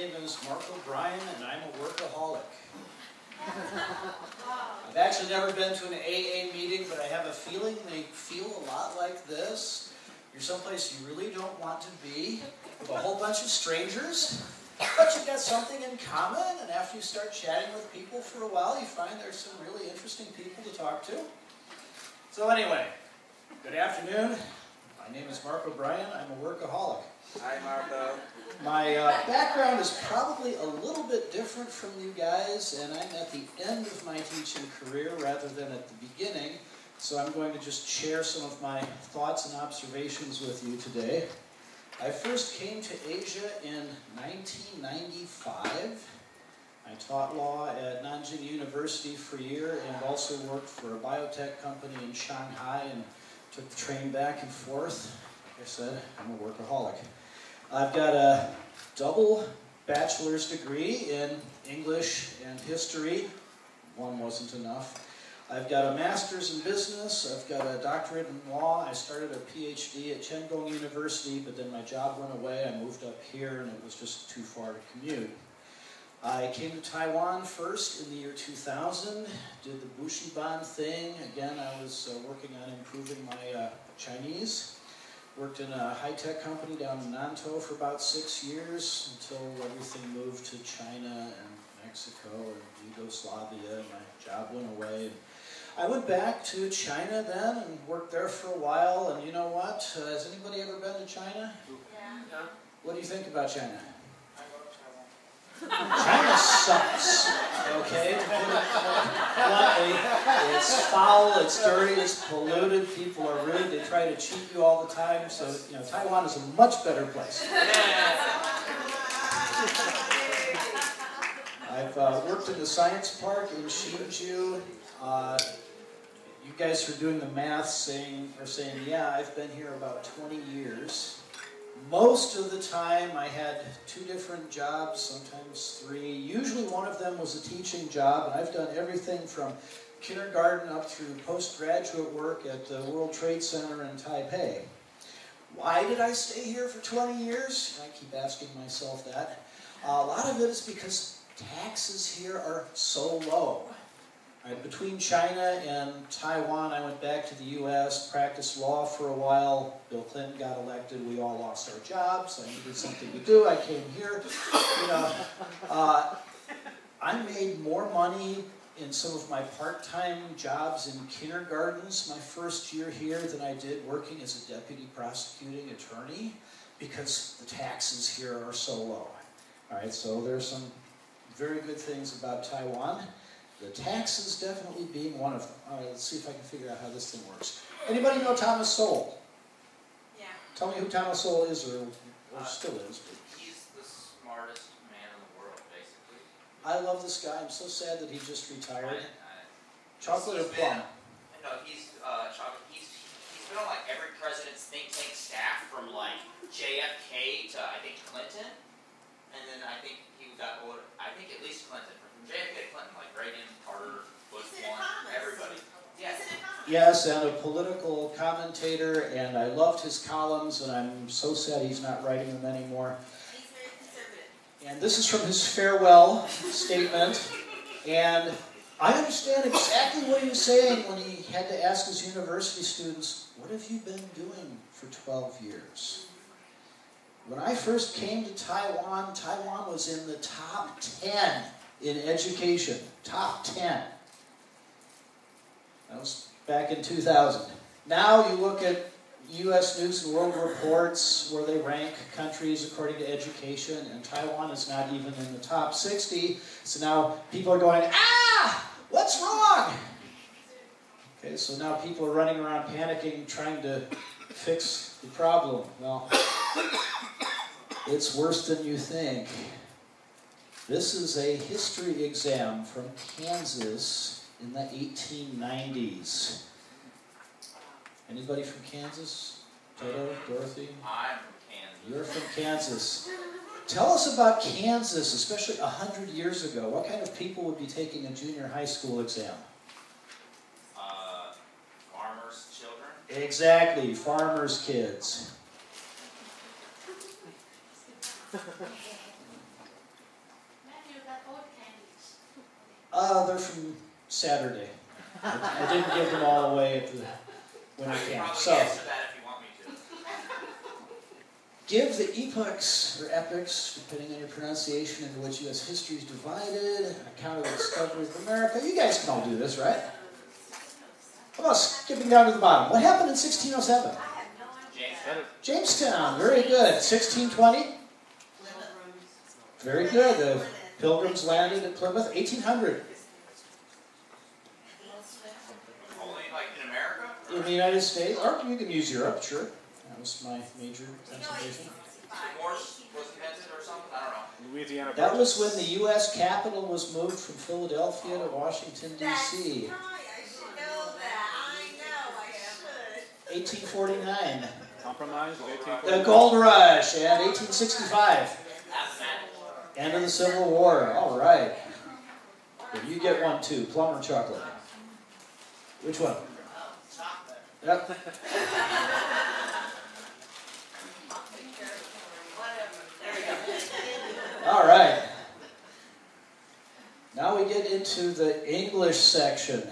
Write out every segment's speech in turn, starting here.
name is Brien, and I'm a workaholic. I've actually never been to an AA meeting, but I have a feeling they feel a lot like this. You're someplace you really don't want to be, with a whole bunch of strangers, but you've got something in common, and after you start chatting with people for a while, you find there's some really interesting people to talk to. So anyway, good afternoon. My name is Marco Brien. I'm a workaholic. Hi, Marco. My background is probably a little bit different from you guys, and I'm at the end of my teaching career rather than at the beginning, so I'm going to just share some of my thoughts and observations with you today. I first came to Asia in 1995. I taught law at Nanjing University for a year and also worked for a biotech company in Shanghai and took the train back and forth. Like I said, I'm a workaholic. I've got a double bachelor's degree in English and history. One wasn't enough. I've got a master's in business. I've got a doctorate in law. I started a PhD at Chengdong University, but then my job went away. I moved up here, and it was just too far to commute. I came to Taiwan first in the year 2000, did the Bushiban thing. Again, I was working on improving my Chinese. Worked in a high-tech company down in Nantou for about 6 years until everything moved to China and Mexico and Yugoslavia, and my job went away. And I went back to China then and worked there for a while, and you know what? Has anybody ever been to China? Yeah. What do you think about China? China sucks, okay? To put it bluntly, it's foul, it's dirty, it's polluted, people are rude, they try to cheat you all the time, so, you know, Taiwan is a much better place. I've worked in the science park in Hsinchu. You guys are doing the math saying, yeah, I've been here about 20 years. Most of the time I had 2 different jobs, sometimes 3. Usually one of them was a teaching job, and I've done everything from kindergarten up through postgraduate work at the World Trade Center in Taipei. Why did I stay here for 20 years? I keep asking myself that. A lot of it is because taxes here are so low. Right, between China and Taiwan, I went back to the U.S., practiced law for a while. Bill Clinton got elected. We all lost our jobs. I needed something to do. I came here. You know, I made more money in some of my part-time jobs in kindergartens my first year here than I did working as a deputy prosecuting attorney because the taxes here are so low. All right, so there's some very good things about Taiwan. The taxes definitely being one of them. All right, let's see if I can figure out how this thing works. Anybody know Thomas Sowell? Yeah. Tell me who Thomas Sowell is, or still is. He's the smartest man in the world, basically. I love this guy. I'm so sad that he just retired. Chocolate or plum? No, he's chocolate. He's been on like every president's think tank staff from like JFK to I think Clinton, and then I think he got I think at least Clinton. From JFK to Clinton, like Reagan, Carter, Bush one, everybody. Yeah. Yes, and a political commentator, and I loved his columns, and I'm so sad he's not writing them anymore. He's very conservative. And this is from his farewell statement, and I understand exactly what he was saying when he had to ask his university students, what have you been doing for 12 years? When I first came to Taiwan, Taiwan was in the top 10 in education. Top 10. That was back in 2000. Now you look at U.S. News and World Reports where they rank countries according to education, and Taiwan is not even in the top 60. So now people are going, what's wrong? Okay, so now people are running around panicking, trying to fix the problem. Well, it's worse than you think. This is a history exam from Kansas in the 1890s. Anybody from Kansas? Toto, Dorothy? I'm from Kansas. You're from Kansas. Tell us about Kansas, especially 100 years ago. What kind of people would be taking a junior high school exam? Farmers' children. Exactly, farmers' kids. about old candies? They're from Saturday. I didn't give them all away at the winter camp. Probably So, answer that if you want me to. give the epochs, or epochs, depending on your pronunciation, into which U.S. history is divided, an account of the discovery of America. You guys can all do this, right? How about skipping down to the bottom? What happened in 1607? Jamestown, very good. 1620? Very good. The Pilgrims landed at Plymouth. 1800? Only like in America? In the United States, or you can use Europe, sure. That was my major concentration. Morse was invented or something? I don't know. Louisiana. That was when the U.S. Capitol was moved from Philadelphia to Washington, D.C. That's right. I should know that. I know. I should. 1849. Compromise of 1849. The Gold Rush, and 1865. End of the Civil War. All right. Well, you get one too. Plum or chocolate? Which one? Yep. All right. Now we get into the English section.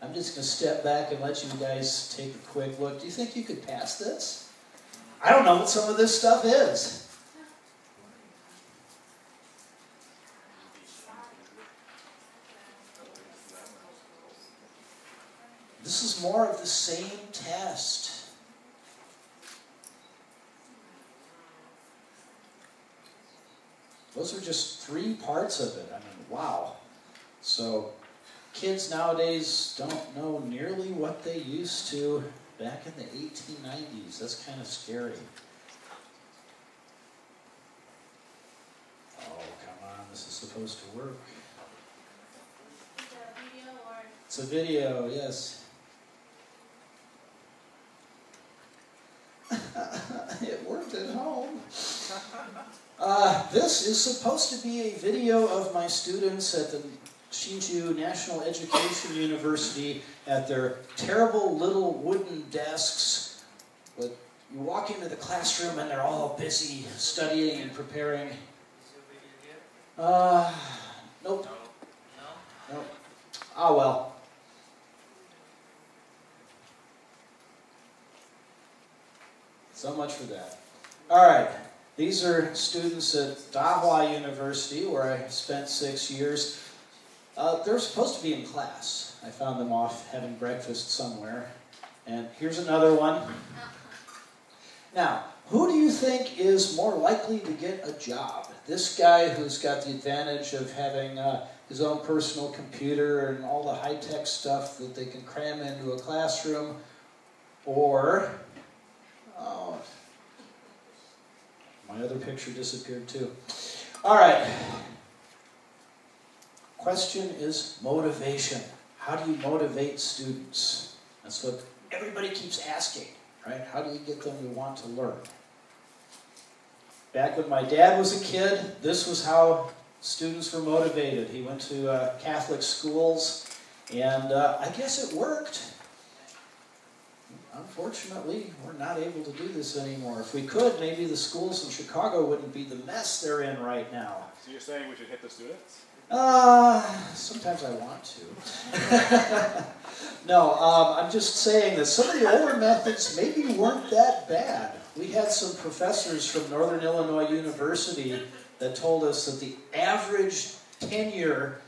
I'm just going to step back and let you guys take a quick look. Do you think you could pass this? I don't know what some of this stuff is. This is more of the same test. Those are just 3 parts of it. I mean, wow. So, kids nowadays don't know nearly what they used to back in the 1890s. That's kind of scary. Oh, come on. This is supposed to work. Is it a video or? It's a video, yes. It worked at home. This is supposed to be a video of my students at the Hsinchu National Education University at their terrible little wooden desks. But you walk into the classroom and they're all busy studying and preparing. Nope. No? Nope. Ah, well. So much for that. All right. These are students at Dahua University, where I spent 6 years. They're supposed to be in class. I found them off having breakfast somewhere. And here's another one. Now, who do you think is more likely to get a job? This guy who's got the advantage of having his own personal computer and all the high-tech stuff that they can cram into a classroom, or... Oh, my other picture disappeared too. All right. Question is motivation. How do you motivate students? That's what everybody keeps asking, right? How do you get them to want to learn? Back when my dad was a kid, this was how students were motivated. He went to Catholic schools, and I guess it worked. Unfortunately, we're not able to do this anymore. If we could, maybe the schools in Chicago wouldn't be the mess they're in right now. So you're saying we should hit the students? Sometimes I want to. No, I'm just saying that some of the older methods maybe weren't that bad. We had some professors from Northern Illinois University that told us that the average tenure,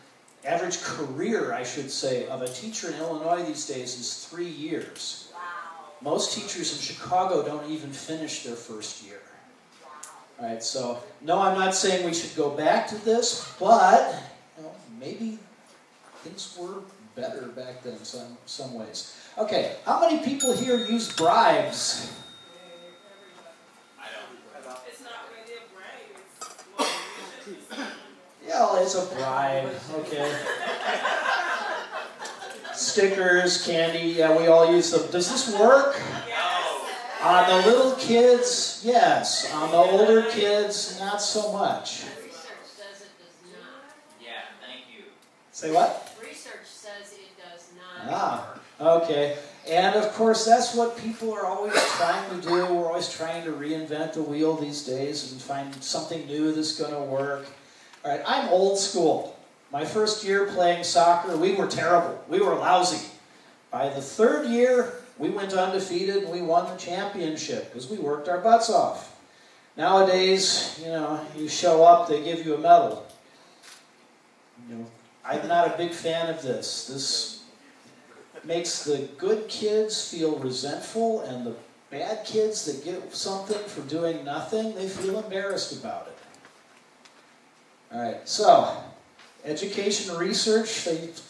average career, I should say, of a teacher in Illinois these days is 3 years. Most teachers in Chicago don't even finish their first year. All right, so no, I'm not saying we should go back to this, but maybe things were better back then in some ways. Okay, how many people here use bribes? I don't. It's not really a brag. It's Yeah, well, it's a bribe, okay. Stickers, candy, yeah, we all use them. Does this work? On the little kids, yes. On the older kids, not so much. Research says it does not. Yeah, thank you. Say what? Research says it does not. Ah, okay. And of course, that's what people are always trying to do. We're always trying to reinvent the wheel these days and find something new that's going to work. All right, I'm old school. My first year playing soccer, we were terrible. We were lousy. By the third year, we went undefeated and we won the championship because we worked our butts off. Nowadays, you know, you show up, they give you a medal. You know, I'm not a big fan of this. This makes the good kids feel resentful, and the bad kids that get something for doing nothing, they feel embarrassed about it. All right, so education and research, they've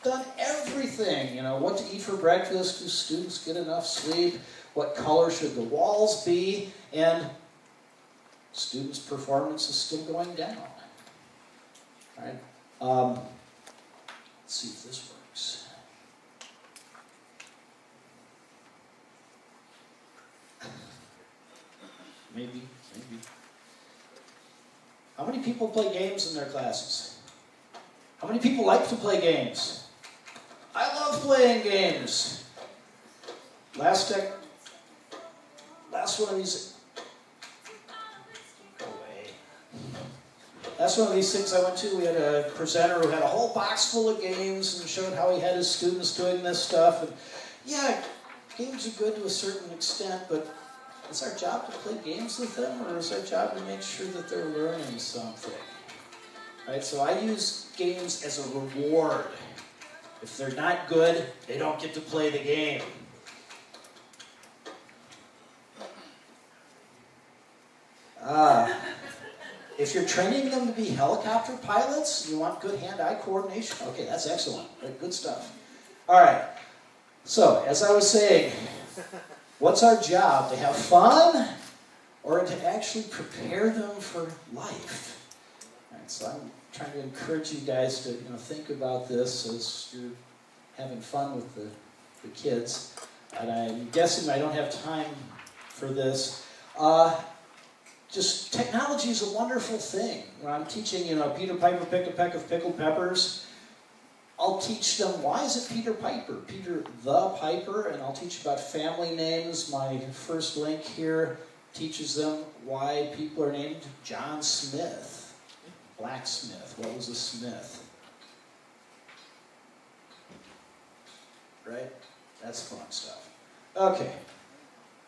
done everything. You know, what to eat for breakfast, do students get enough sleep, what color should the walls be, and students' performance is still going down. All right, let's see if this works. Maybe. How many people play games in their classes? How many people like to play games? I love playing games. Last one of these. Go away. Last one of these things I went to, we had a presenter who had a whole box full of games and showed how he had his students doing this stuff. And yeah, games are good to a certain extent, but is our job to play games with them, or is our job to make sure that they're learning something? Right, so I use games as a reward. If they're not good, they don't get to play the game. If you're training them to be helicopter pilots, you want good hand-eye coordination? Okay, that's excellent. Good stuff. All right, so as I was saying, what's our job? To have fun or to actually prepare them for life? All right, so I'm trying to encourage you guys to think about this as you're having fun with the kids. And I'm guessing I don't have time for this. Just technology is a wonderful thing. When I'm teaching, Peter Piper picked a peck of pickled peppers, I'll teach them, why is it Peter Piper? Peter the Piper, and I'll teach about family names. My first link here teaches them why people are named John Smith. Blacksmith. What was a smith? Right? That's fun stuff. Okay.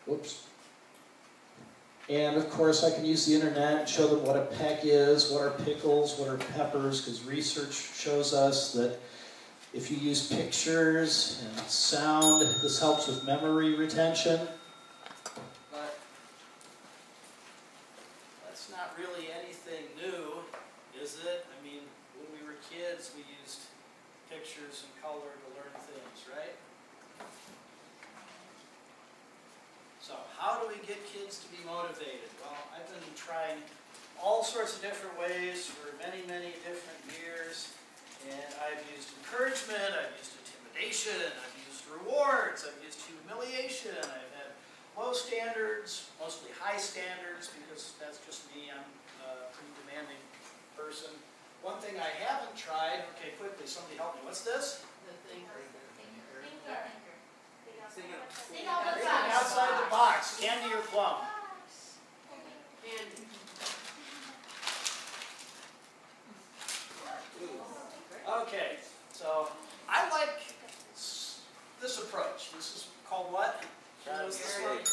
Whoops. And of course I can use the internet and show them what a peck is, what are pickles, what are peppers, because research shows us that if you use pictures and sound, this helps with memory retention. But that's not really anything new, is it? I mean, when we were kids, we used pictures and color to learn things, right? So how do we get kids to be motivated? Well, I've been trying all sorts of different ways for many, many different years. And I've used encouragement, I've used intimidation, I've used rewards, I've used humiliation, I've had low standards, mostly high standards, because that's just me, I'm a pretty demanding person. One thing I haven't tried, okay, quickly, somebody help me, what's this? The thinker. Think Outside the box, candy or plum? And Okay, so I like this approach. This is called what? Carrot stick.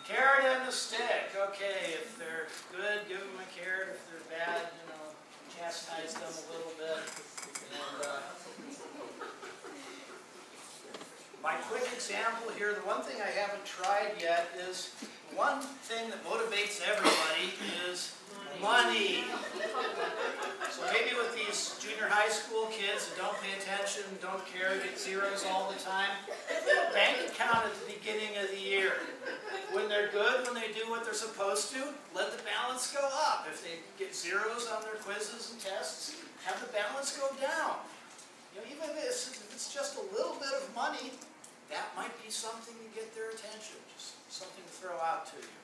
Carrot and the stick. Okay, if they're good, give them a carrot. If they're bad, chastise them a little bit. And my quick example here, the one thing I haven't tried yet is one thing that motivates everybody is money. So maybe with these junior high school kids that don't pay attention, don't care, get zeros all the time, a bank account at the beginning of the year. When they're good, when they do what they're supposed to, let the balance go up. If they get zeros on their quizzes and tests, have the balance go down. Even if it's just a little bit of money, that might be something to get their attention, just something to throw out to you.